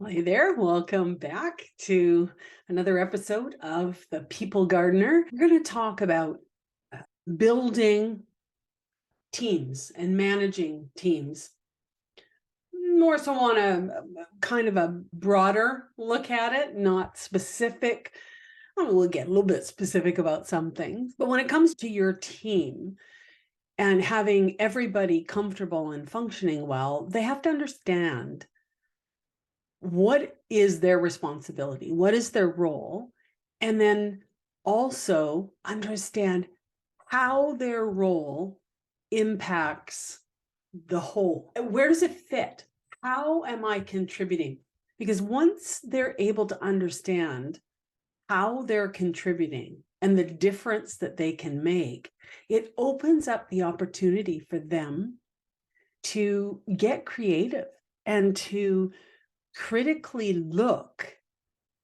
Hey there, welcome back to another episode of The People Gardener. We're going to talk about building teams and managing teams. More so on a kind of a broader look at it, not specific. We'll get a little bit specific about some things, but when it comes to your team and having everybody comfortable and functioning well, they have to understand what is their responsibility, what is their role, and then also understand how their role impacts the whole. Where does it fit? How am I contributing? Because once they're able to understand how they're contributing and the difference that they can make, it opens up the opportunity for them to get creative and to critically look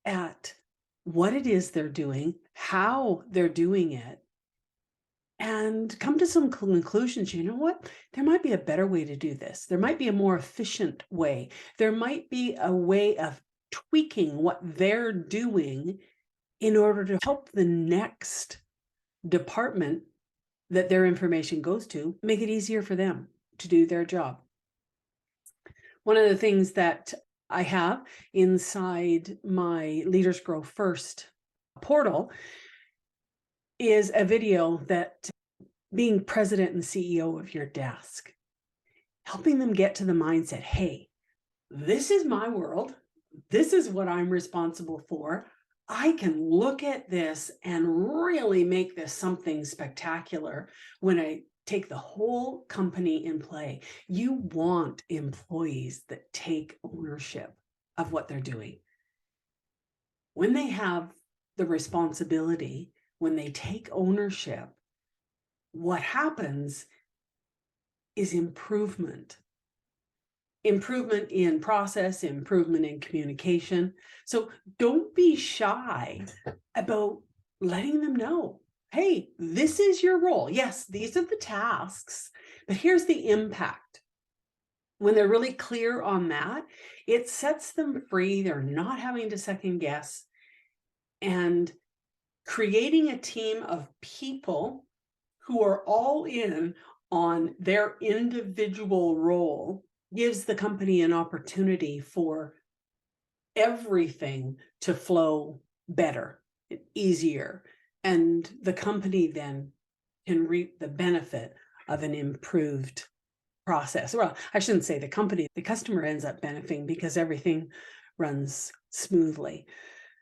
at what it is they're doing, how they're doing it, and come to some conclusions. You know what? There might be a better way to do this. There might be a more efficient way. There might be a way of tweaking what they're doing in order to help the next department that their information goes to make it easier for them to do their job. One of the things that I have inside my Leaders Grow First portal is a video that being president and CEO of your desk, helping them get to the mindset, hey, this is my world. This is what I'm responsible for. I can look at this and really make this something spectacular when I take the whole company in play. You want employees that take ownership of what they're doing. When they have the responsibility, when they take ownership, what happens is improvement. Improvement in process, improvement in communication. So don't be shy about letting them know, hey, this is your role. Yes, these are the tasks, but here's the impact. When they're really clear on that, it sets them free. They're not having to second guess. And creating a team of people who are all in on their individual role gives the company an opportunity for everything to flow better, easier, and the company then can reap the benefit of an improved process. Well, I shouldn't say the company, the customer ends up benefiting because everything runs smoothly.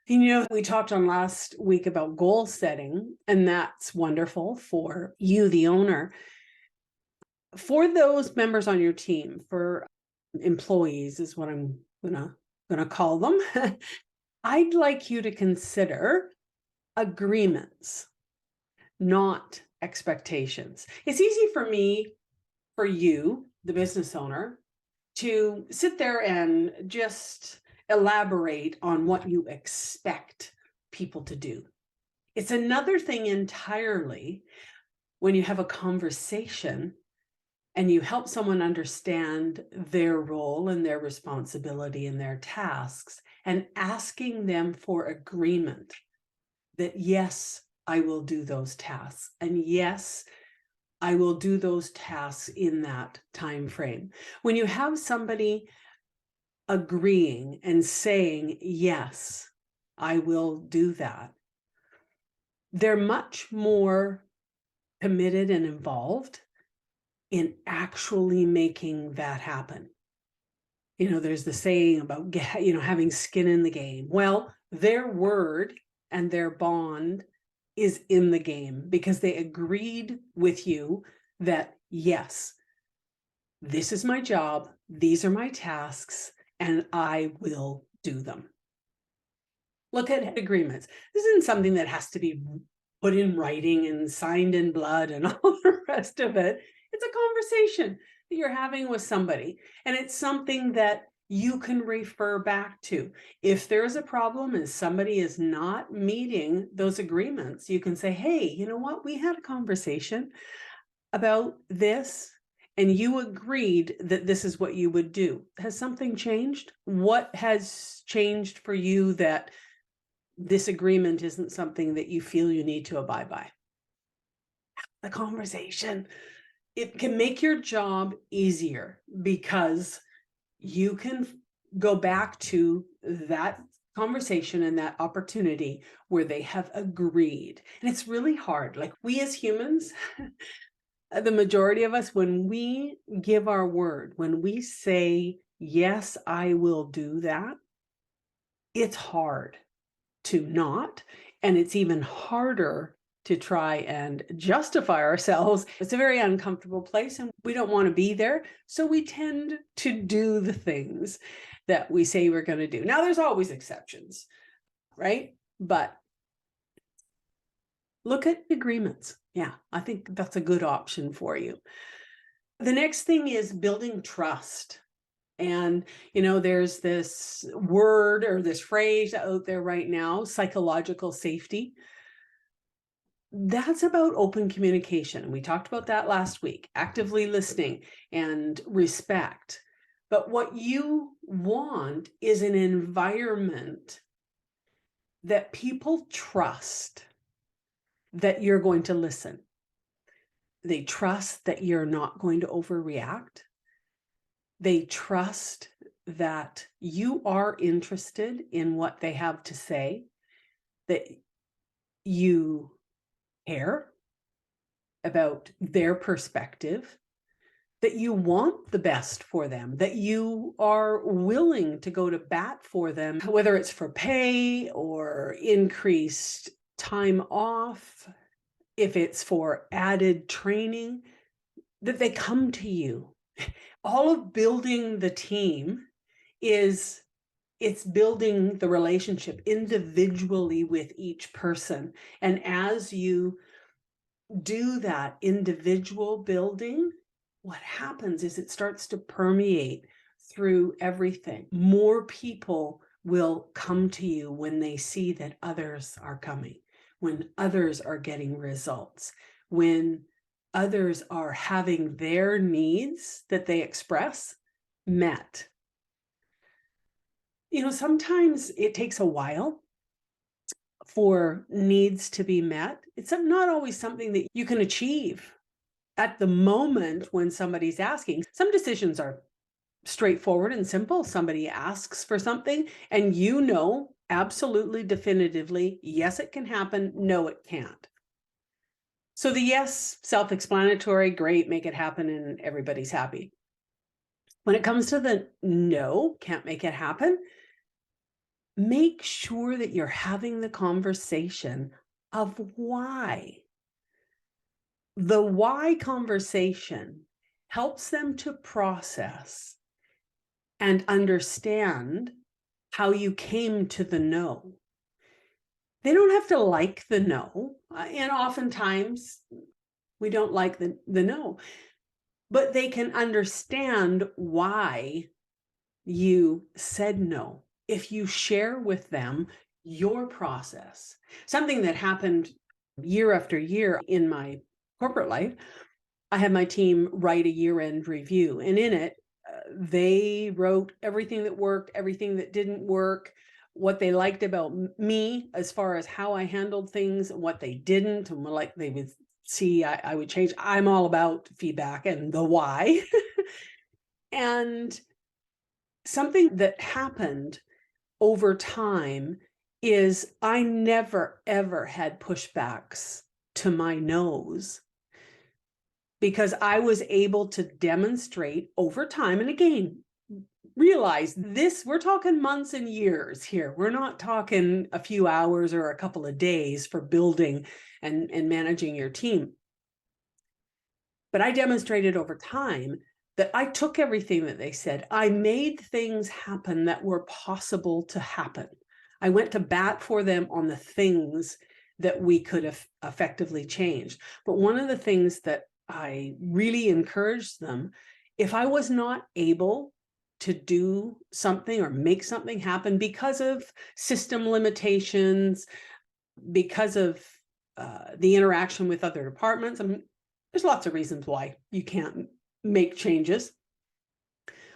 And we talked on last week about goal setting, and that's wonderful for you, the owner. For those members on your team, for employees is what I'm gonna call them. I'd like you to consider agreements, not expectations. It's easy for me, for you, the business owner, to sit there and just elaborate on what you expect people to do. It's another thing entirely when you have a conversation and you help someone understand their role and their responsibility and their tasks, and asking them for agreement that, yes, I will do those tasks. And yes, I will do those tasks in that time frame. When you have somebody agreeing and saying, yes, I will do that, they're much more committed and involved in actually making that happen. There's the saying about, having skin in the game. Well, their word and their bond is in the game because they agreed with you that, yes, this is my job, these are my tasks, and I will do them. Look at agreements. This isn't something that has to be put in writing and signed in blood and all the rest of it. It's a conversation that you're having with somebody, and it's something that you can refer back to. If there's a problem and somebody is not meeting those agreements, you can say, hey, you know what? We had a conversation about this, and you agreed that this is what you would do. Has something changed? What has changed for you that this agreement isn't something that you feel you need to abide by? The conversation. It can make your job easier because you can go back to that conversation and that opportunity where they have agreed. And it's really hard. Like, we as humans, the majority of us, when we give our word, when we say, yes, I will do that, it's hard to not. And it's even harder to try and justify ourselves. It's a very uncomfortable place and we don't want to be there. So we tend to do the things that we say we're going to do. Now, there's always exceptions, right? But look at agreements. Yeah, I think that's a good option for you. The next thing is building trust. And, there's this word or this phrase out there right now, psychological safety. That's about open communication. We talked about that last week, actively listening and respect. But what you want is an environment that people trust that you're going to listen. They trust that you're not going to overreact. They trust that you are interested in what they have to say, that you care about their perspective, that you want the best for them, that you are willing to go to bat for them, whether it's for pay or increased time off, if it's for added training, that they come to you. All of building the team it's building the relationship individually with each person. And as you do that individual building, what happens is it starts to permeate through everything. More people will come to you when they see that others are coming, when others are getting results, when others are having their needs that they express met. Sometimes it takes a while for needs to be met. It's not always something that you can achieve at the moment when somebody's asking. Some decisions are straightforward and simple. Somebody asks for something and absolutely definitively, yes, it can happen. No, it can't. So the yes, self-explanatory, great, make it happen and everybody's happy. When it comes to the no, can't make it happen, make sure that you're having the conversation of why. The why conversation helps them to process and understand how you came to the no. They don't have to like the no, and oftentimes we don't like the no, but they can understand why you said no. If you share with them your process, something that happened year after year in my corporate life, I had my team write a year-end review, and in it, they wrote everything that worked, everything that didn't work, what they liked about me as far as how I handled things, and what they didn't, and like they would see I would change. I'm all about feedback and the why. And something that happened over time is I never, ever had pushbacks to my no's because I was able to demonstrate over time. And again, realize this, we're talking months and years here. We're not talking a few hours or a couple of days for building and managing your team. But I demonstrated over time that I took everything that they said. I made things happen that were possible to happen. I went to bat for them on the things that we could have effectively changed. But one of the things that I really encouraged them, if I was not able to do something or make something happen because of system limitations, because of the interaction with other departments, there's lots of reasons why you can't make changes.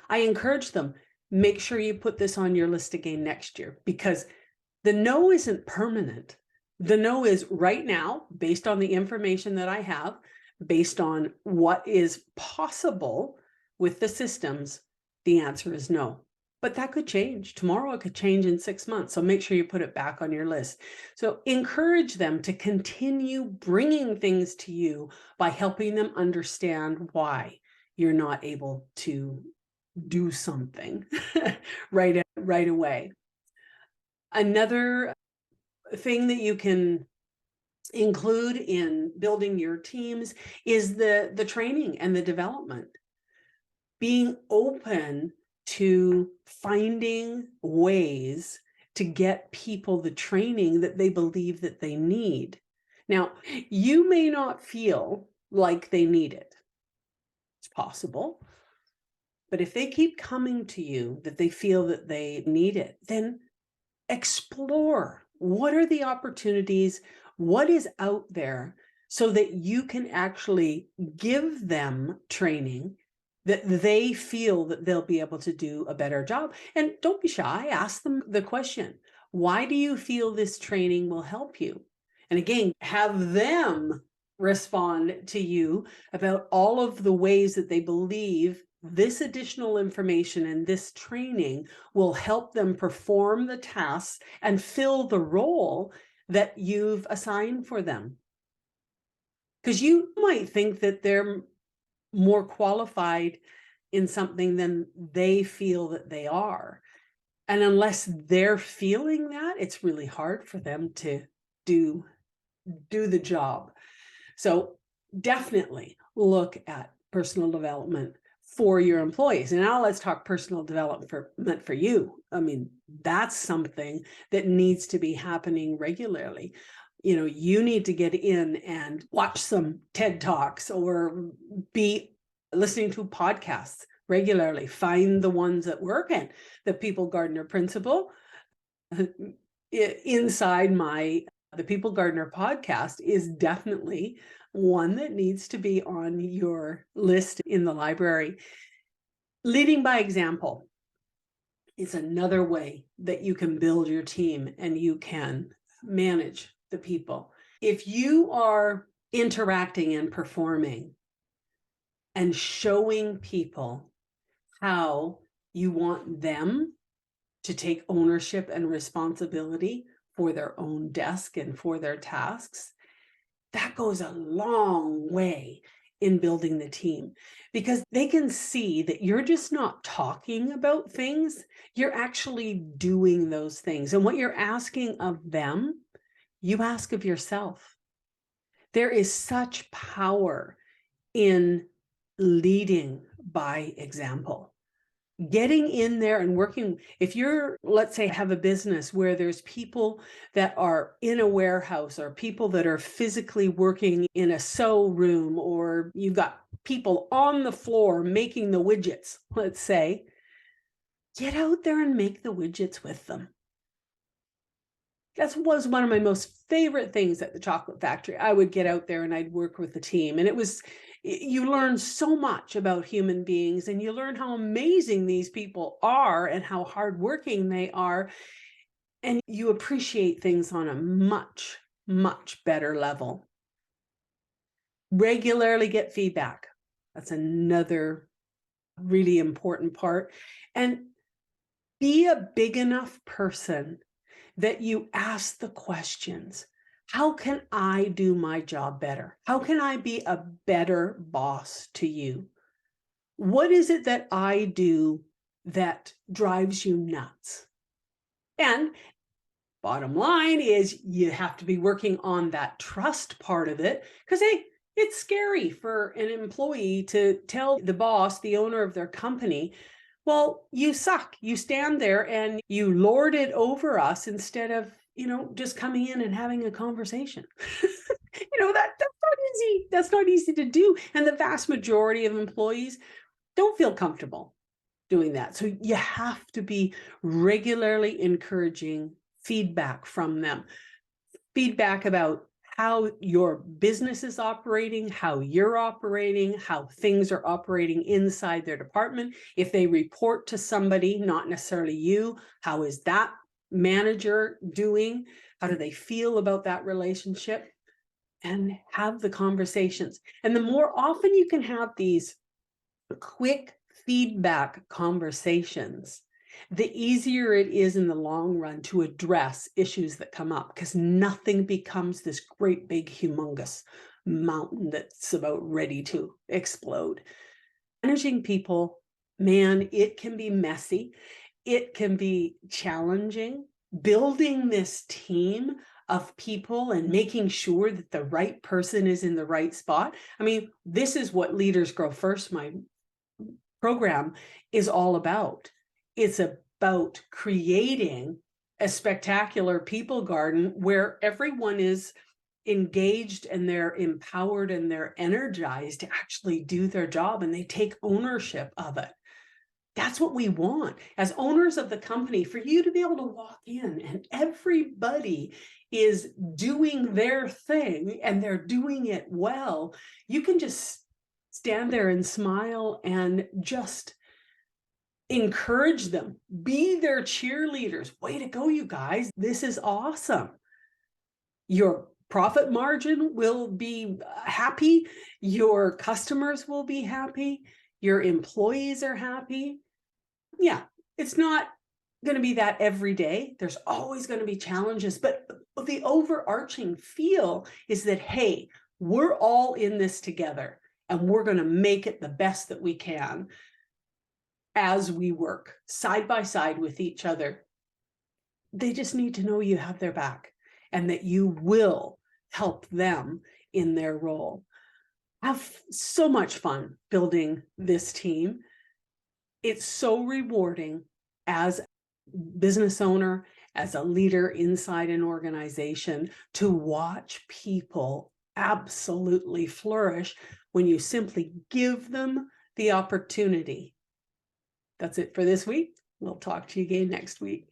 I encourage them, make sure you put this on your list again next year, because the no isn't permanent. The no is right now, based on the information that I have, based on what is possible with the systems, the answer is no. But that could change. Tomorrow it could change in 6 months. So make sure you put it back on your list. So encourage them to continue bringing things to you by helping them understand why you're not able to do something right away. Another thing that you can include in building your teams is the training and the development. Being open to finding ways to get people the training that they believe that they need. Now, you may not feel like they need it. It's possible. But if they keep coming to you that they feel that they need it, then explore what are the opportunities, what is out there, so that you can actually give them training that they feel that they'll be able to do a better job. And don't be shy, ask them the question, why do you feel this training will help you? And again, have them respond to you about all of the ways that they believe this additional information and this training will help them perform the tasks and fill the role that you've assigned for them. Because you might think that they're more qualified in something than they feel that they are. And unless they're feeling that, it's really hard for them to do the job. So definitely look at personal development for your employees. And now let's talk personal development for you. I mean, that's something that needs to be happening regularly. You know, you need to get in and watch some TED Talks or be listening to podcasts regularly. Find the ones that work. And the People Gardener Principle inside the People Gardener podcast is definitely one that needs to be on your list in the library. Leading by example is another way that you can build your team and you can manage the people. If you are interacting and performing and showing people how you want them to take ownership and responsibility for their own desk and for their tasks, that goes a long way in building the team, because they can see that you're just not talking about things, you're actually doing those things. And what you're asking of them, you ask of yourself. There is such power in leading by example. Getting in there and working. If you're, let's say, have a business where there's people that are in a warehouse or people that are physically working in a sew room, or you've got people on the floor making the widgets, let's say, get out there and make the widgets with them. That was one of my most favorite things at the chocolate factory. I would get out there and I'd work with the team. And you learn so much about human beings, and you learn how amazing these people are and how hardworking they are. And you appreciate things on a much, much better level. Regularly get feedback. That's another really important part. And be a big enough person that you ask the questions. How can I do my job better? How can I be a better boss to you? What is it that I do that drives you nuts? And bottom line is you have to be working on that trust part of it, because hey, it's scary for an employee to tell the boss, the owner of their company, well, you suck. You stand there and you lord it over us instead of, just coming in and having a conversation. That's not easy. That's not easy to do. And the vast majority of employees don't feel comfortable doing that. So you have to be regularly encouraging feedback from them. Feedback about how your business is operating, how you're operating, how things are operating inside their department. If they report to somebody, not necessarily you, how is that manager doing? How do they feel about that relationship? And have the conversations. And the more often you can have these quick feedback conversations, the easier it is in the long run to address issues that come up, because nothing becomes this great big humongous mountain that's about ready to explode. Managing people, man, it can be messy. It can be challenging. Building this team of people and making sure that the right person is in the right spot. I mean, this is what Leaders Grow First, my program, is all about. It's about creating a spectacular people garden where everyone is engaged and they're empowered and they're energized to actually do their job and they take ownership of it. That's what we want as owners of the company, for you to be able to walk in and everybody is doing their thing and they're doing it well. You can just stand there and smile and just encourage them, be their cheerleaders. Way to go, you guys. This is awesome. Your profit margin will be happy. Your customers will be happy. Your employees are happy. Yeah, it's not going to be that every day. There's always going to be challenges, but the overarching feel is that, hey, we're all in this together and we're going to make it the best that we can as we work side by side with each other. They just need to know you have their back and that you will help them in their role. Have so much fun building this team. It's so rewarding as a business owner, as a leader inside an organization, to watch people absolutely flourish when you simply give them the opportunity. That's it for this week. We'll talk to you again next week.